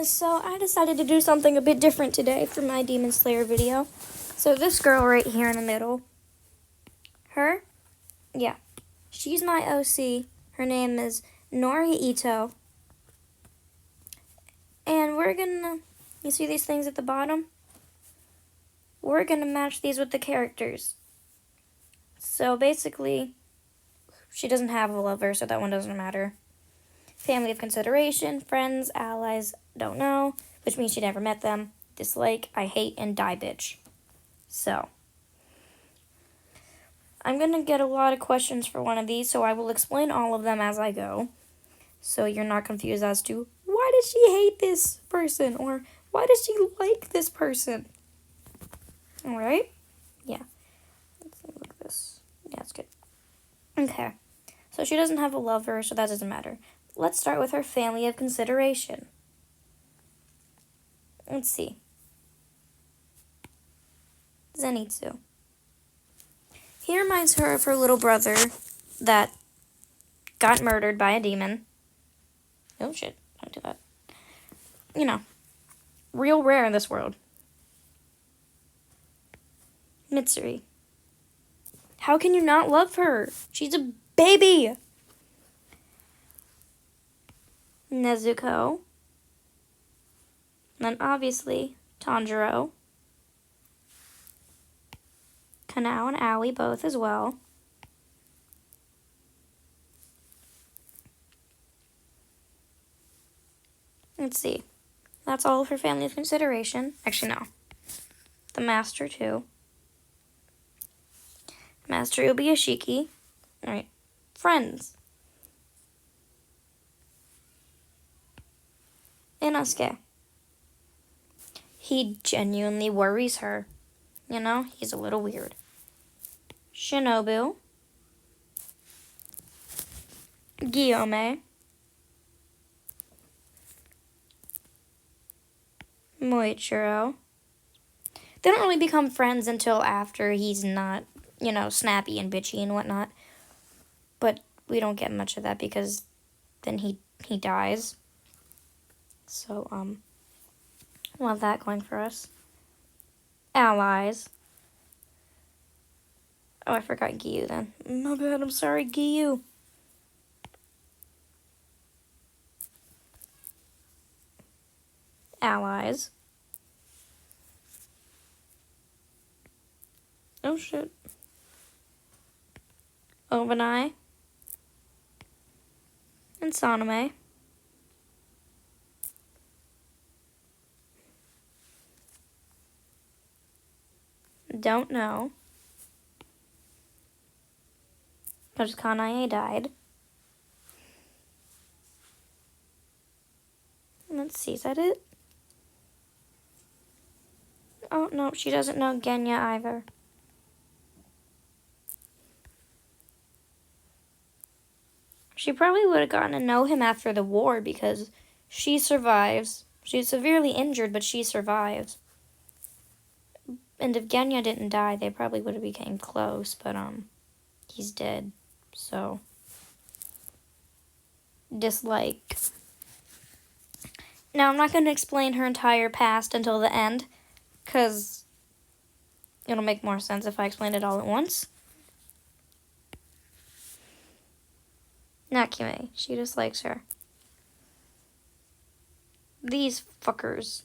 So I decided to do something a bit different today for my Demon Slayer video. So this girl right here in the middle, she's my OC. Her name is Norii Ito. And you see these things at the bottom? We're gonna match these with the characters. So basically, she doesn't have a lover, so that one doesn't matter. Family of consideration, friends, allies, don't know, which means she never met them. Dislike, I hate, and die bitch. So, I'm going to get a lot of questions for one of these, so I will explain all of them as I go. So you're not confused as to, why does she hate this person? Or, why does she like this person? Alright? Yeah. Let's look at this. Yeah, it's good. Okay. So she doesn't have a lover, so that doesn't matter. Let's start with her family of consideration. Let's see. Zenitsu. He reminds her of her little brother that got murdered by a demon. Oh shit, don't do that. You know, real rare in this world. Mitsuri. How can you not love her? She's a baby! Nezuko. And then obviously, Tanjiro. Kanao and Aoi both as well. Let's see. That's all of her family of consideration. Actually, no. The Master, too. Master Ubuyashiki. Alright. Friends. Inosuke. He genuinely worries her. You know, he's a little weird. Shinobu. Guillaume. Moichiro. They don't really become friends until after he's not, you know, snappy and bitchy and whatnot. But we don't get much of that because then he dies. So, we'll have that going for us. Allies. Oh, I forgot Giyu then. My bad, I'm sorry, Giyu. Allies. Oh, shit. Obanai. And Sanome. Don't know. Because Kanae died. Let's see, is that it? Oh, no, she doesn't know Genya either. She probably would have gotten to know him after the war because she survives. She's severely injured, but she survives. And if Genya didn't die, they probably would have became close, but he's dead. So dislike. Now I'm not going to explain her entire past until the end, because it'll make more sense if I explain it all at once. Nakime, she dislikes her. These fuckers.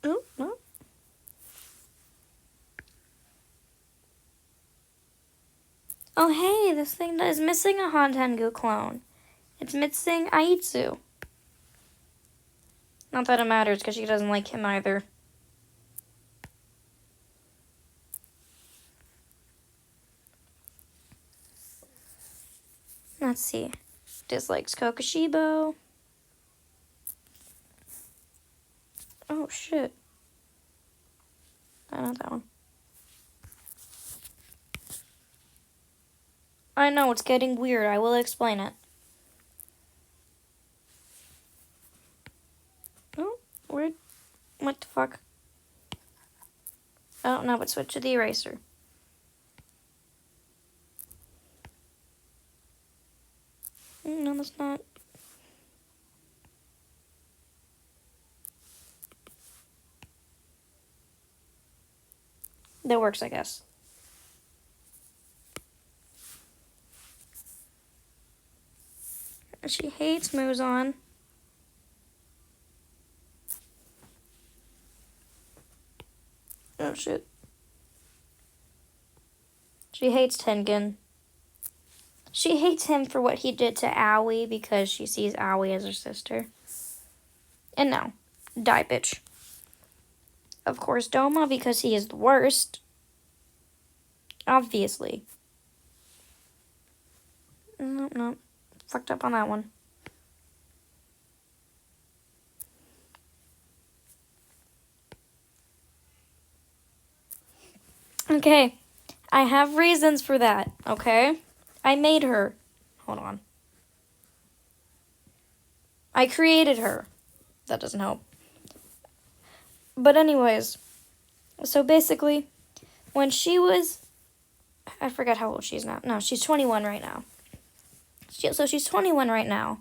Oh, no. Oh, hey, this thing is missing a Hantengu clone. It's missing Aitsu. Not that it matters, because she doesn't like him either. Let's see. Dislikes Kokushibo. Oh, shit. I know that one. I know, it's getting weird. I will explain it. Oh, weird. What the fuck? I don't know, but switch to the eraser. No, that's not. That works, I guess. She hates Muzan. Oh, shit. She hates Tengen. She hates him for what he did to Aoi because she sees Aoi as her sister. And no, die, bitch. Of course, Doma because he is the worst. Obviously. No. Fucked up on that one. Okay. I have reasons for that, okay? I made her. Hold on. I created her. That doesn't help. But anyways, so basically, when she was, I forget how old she is now. No, she's 21 right now. So she's 21 right now.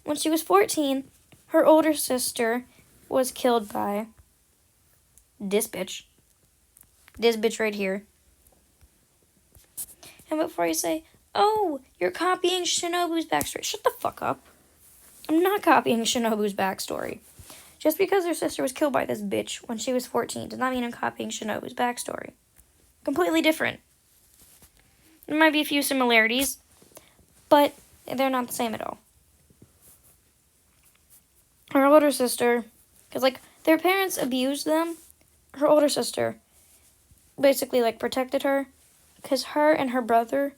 When she was 14, her older sister was killed by this bitch. This bitch right here. And before you say, oh, you're copying Shinobu's backstory, shut the fuck up. I'm not copying Shinobu's backstory. Just because her sister was killed by this bitch when she was 14 does not mean I'm copying Shinobu's backstory. Completely different. There might be a few similarities, but they're not the same at all. Her older sister, because, like, their parents abused them. Her older sister basically, like, protected her. Because her and her brother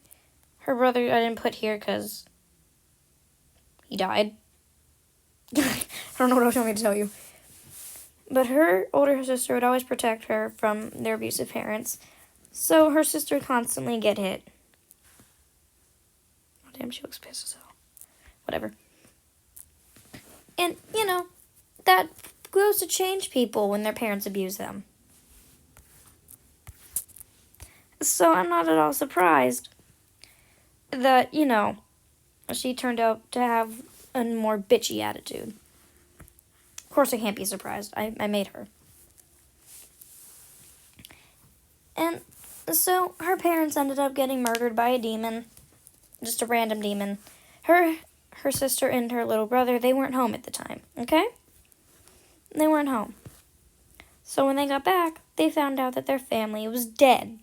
I didn't put here because he died. I don't know what else you want me to tell you. But her older sister would always protect her from their abusive parents. So her sister would constantly get hit. Oh, damn, she looks pissed as hell. Whatever. And, you know, that goes to change people when their parents abuse them. So I'm not at all surprised that, you know, she turned out to have a more bitchy attitude. Of course I can't be surprised. I made her. And so her parents ended up getting murdered by a demon. Just a random demon. Her sister and her little brother, they weren't home at the time, okay? They weren't home. So when they got back, they found out that their family was dead.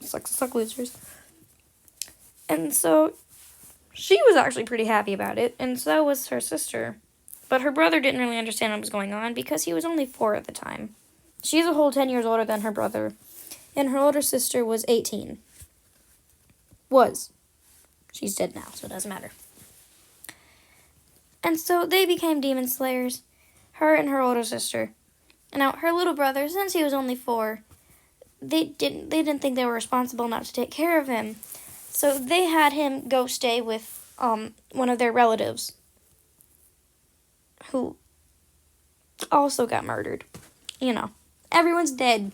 Suck losers. And so she was actually pretty happy about it, and so was her sister. But her brother didn't really understand what was going on because he was only 4 at the time. She's a whole 10 years older than her brother, and her older sister was 18. Was. She's dead now, so it doesn't matter. And so they became demon slayers, her and her older sister. Now, her little brother, since he was only 4, they didn't think they were responsible enough to take care of him. So they had him go stay with one of their relatives who also got murdered. You know, everyone's dead.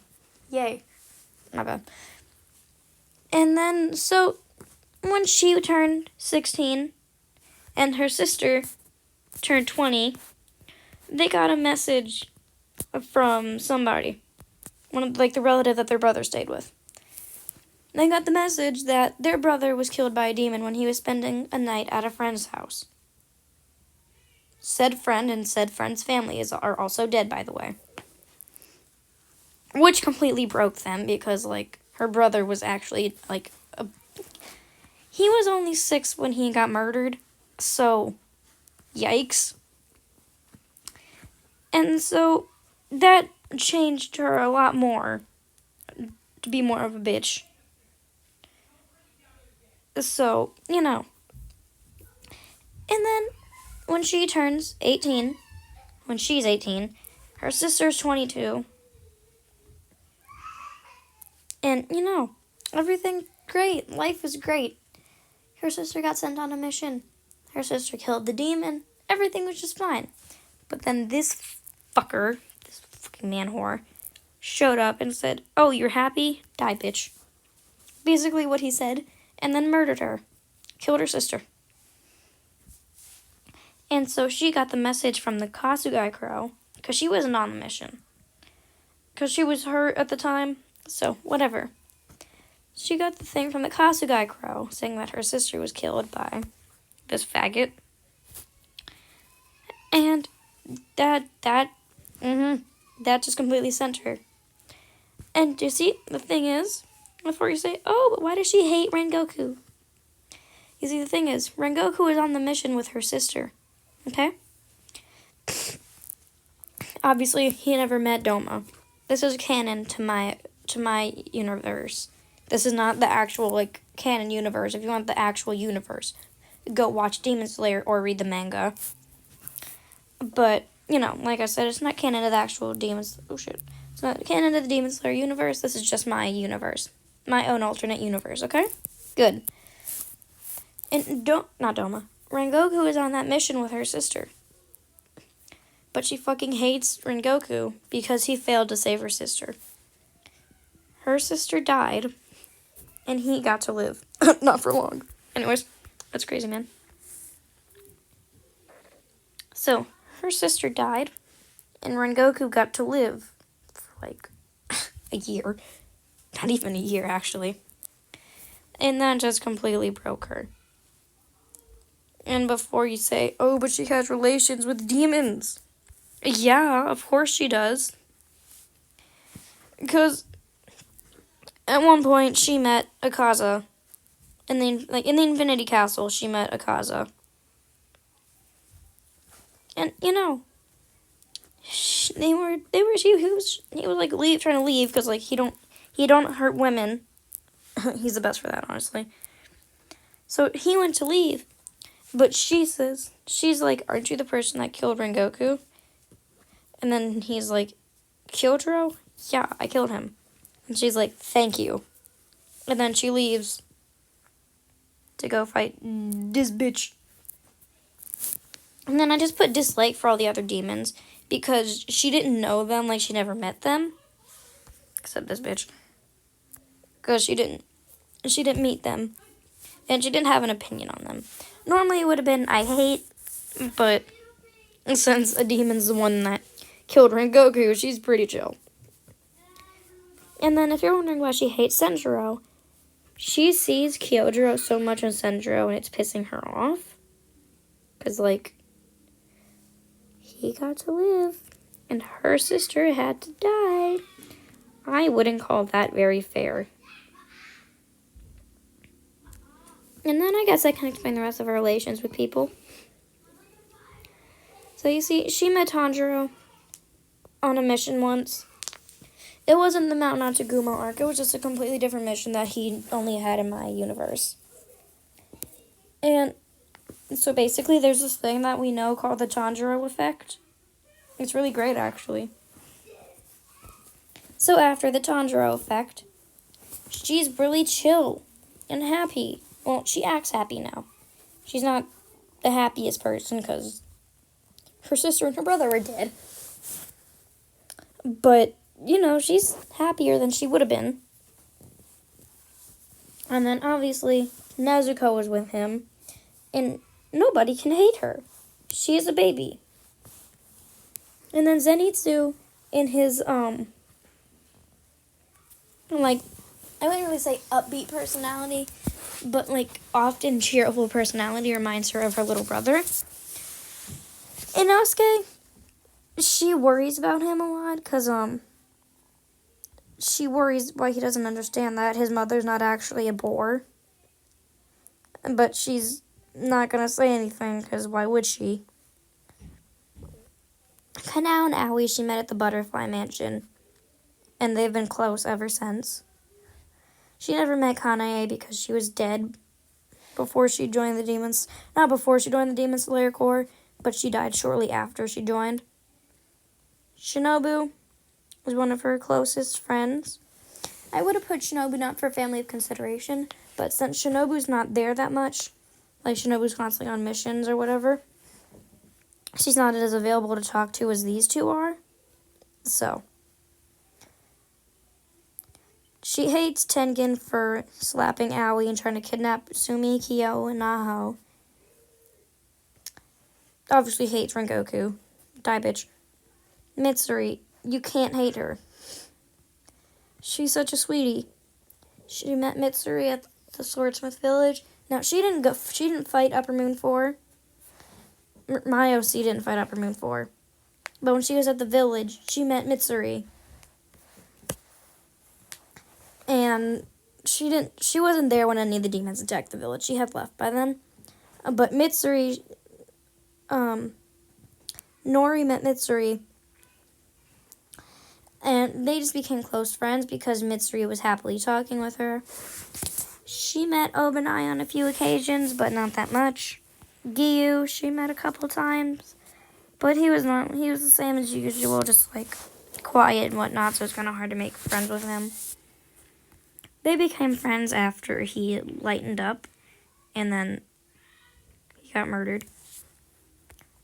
Yay. Not bad. And then, so when she turned 16 and her sister turned 20, they got a message from somebody. One of, like, the relative that their brother stayed with. They got the message that their brother was killed by a demon when he was spending a night at a friend's house. Said friend and said friend's family are also dead, by the way. Which completely broke them because, like, her brother was actually, like, he was only 6 when he got murdered. So, yikes. And so that changed her a lot more to be more of a bitch. So, you know. And then when she turns 18, when she's 18, her sister's 22. And, you know, everything great. Life is great. Her sister got sent on a mission. Her sister killed the demon. Everything was just fine. But then this fucker, this fucking man whore, showed up and said, oh, you're happy? Die, bitch. Basically what he said. And then murdered her. Killed her sister. And so she got the message from the Kasugai Crow, because she wasn't on the mission. because she was hurt at the time. So, whatever. She got the thing from the Kasugai Crow saying that her sister was killed by this faggot. And that just completely sent her. And you see, the thing is, before you say, oh, but why does she hate Rengoku? You see, the thing is, Rengoku is on the mission with her sister. Okay? Obviously, he never met Doma. This is canon to my universe. This is not the actual, like, canon universe. If you want the actual universe, go watch Demon Slayer or read the manga. But, you know, like I said, it's not canon to the actual It's not canon to the Demon Slayer universe. This is just my universe. My own alternate universe, okay? Good. And not Doma. Rengoku is on that mission with her sister. But she fucking hates Rengoku because he failed to save her sister. Her sister died, and he got to live. Not for long. Anyways, that's crazy, man. So, her sister died, and Rengoku got to live for, like, a year. Not even a year, actually. And that just completely broke her. And before you say, oh, but she has relations with demons. Yeah, of course she does. Because at one point she met Akaza. In the Infinity Castle, she met Akaza. And you know, he was like trying to leave because like he don't hurt women. He's the best for that, honestly. So he went to leave. But she's like, aren't you the person that killed Rengoku? And then he's like, Kyojuro? Yeah, I killed him. And she's like, thank you. And then she leaves to go fight this bitch. And then I just put dislike for all the other demons because she didn't know them, like she never met them. Except this bitch. Because she didn't meet them. And she didn't have an opinion on them. Normally it would have been, I hate, but since a demon's the one that killed Rengoku, she's pretty chill. And then if you're wondering why she hates Senjuro, she sees Kyojuro so much in Senjuro and it's pissing her off. Because, like, he got to live and her sister had to die. I wouldn't call that very fair. And then I guess I can explain the rest of her relations with people. So you see, she met Tanjiro on a mission once. It wasn't the Mount Natsugumo arc. It was just a completely different mission that he only had in my universe. And so basically there's this thing that we know called the Tanjiro effect. It's really great, actually. So after the Tanjiro effect, she's really chill and happy. Well, she acts happy now. She's not the happiest person because her sister and her brother are dead. But, you know, she's happier than she would have been. And then, obviously, Nezuko was with him. And nobody can hate her. She is a baby. And then Zenitsu, in his, like, I wouldn't really say upbeat personality, but, like, often cheerful personality reminds her of her little brother. Inosuke, she worries about him a lot, because, she worries why he doesn't understand that his mother's not actually a boar. But she's not going to say anything, because why would she? Kanao and Aoi she met at the Butterfly Mansion, and they've been close ever since. She never met Kanae because she was dead before she joined the Demons. Not before she joined the Demon Slayer Corps, but she died shortly after she joined. Shinobu was one of her closest friends. I would have put Shinobu not for family of consideration, but since Shinobu's not there that much, like Shinobu's constantly on missions or whatever, she's not as available to talk to as these two are. So she hates Tengen for slapping Aoi and trying to kidnap Sumi, Kyo, and Naho. Obviously hates Rengoku. Die, bitch. Mitsuri, you can't hate her. She's such a sweetie. She met Mitsuri at the Swordsmith Village. Now, she didn't fight Upper Moon 4. My OC didn't fight Upper Moon 4. But when she was at the village, she met Mitsuri. And she wasn't there when any of the demons attacked the village. She had left by then. But Mitsuri, Nori met Mitsuri. And they just became close friends because Mitsuri was happily talking with her. She met Obanai on a few occasions, but not that much. Giyu, she met a couple times. But he was the same as usual, just like quiet and whatnot, so it's kind of hard to make friends with him. They became friends after he lightened up, and then he got murdered.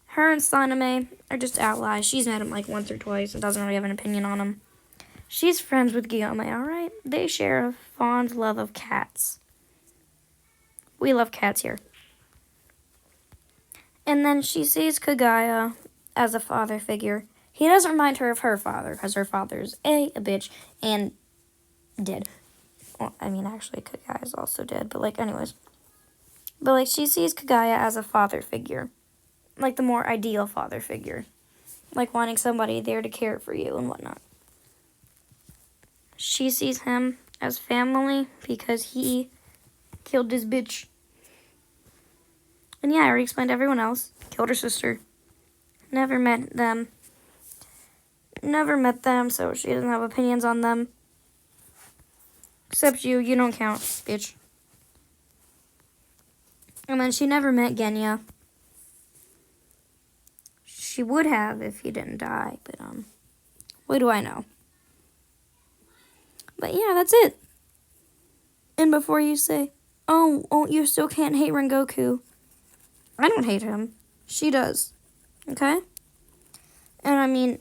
Her and Saname are just allies. She's met him like once or twice and doesn't really have an opinion on him. She's friends with Guillaume, alright? They share a fond love of cats. We love cats here. And then she sees Kagaya as a father figure. He doesn't remind her of her father, because her father's a bitch and dead. Well, I mean, actually, Kagaya is also dead, but like, anyways. But like, she sees Kagaya as a father figure. Like, the more ideal father figure. Like, wanting somebody there to care for you and whatnot. She sees him as family because he killed this bitch. And yeah, I already explained to everyone else. Killed her sister. Never met them. So she doesn't have opinions on them. Except you don't count, bitch. And then she never met Genya. She would have if he didn't die, but what do I know? But yeah, that's it. And before you say, oh, you still can't hate Rengoku. I don't hate him. She does. Okay? And I mean,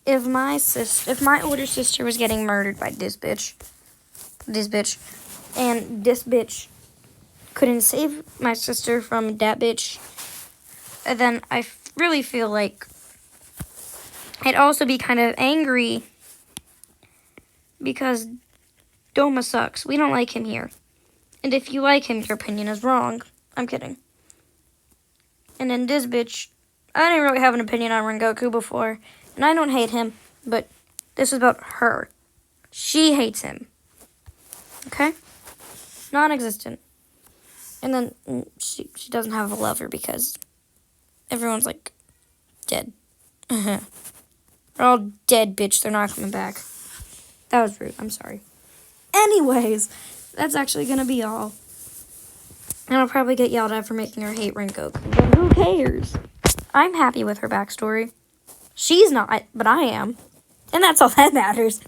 if my older sister was getting murdered by this bitch, and this bitch couldn't save my sister from that bitch, then I really feel like I'd also be kind of angry because Doma sucks. We don't like him here. And if you like him, your opinion is wrong. I'm kidding. And then this bitch, I didn't really have an opinion on Rengoku before, and I don't hate him, but this is about her. She hates him. Okay? Non-existent. And then she doesn't have a lover because everyone's like dead. They're all dead, bitch. They're not coming back. That was rude. I'm sorry. Anyways, that's actually going to be all. And I'll probably get yelled at for making her hate Rengoku. But who cares? I'm happy with her backstory. She's not, but I am. And that's all that matters.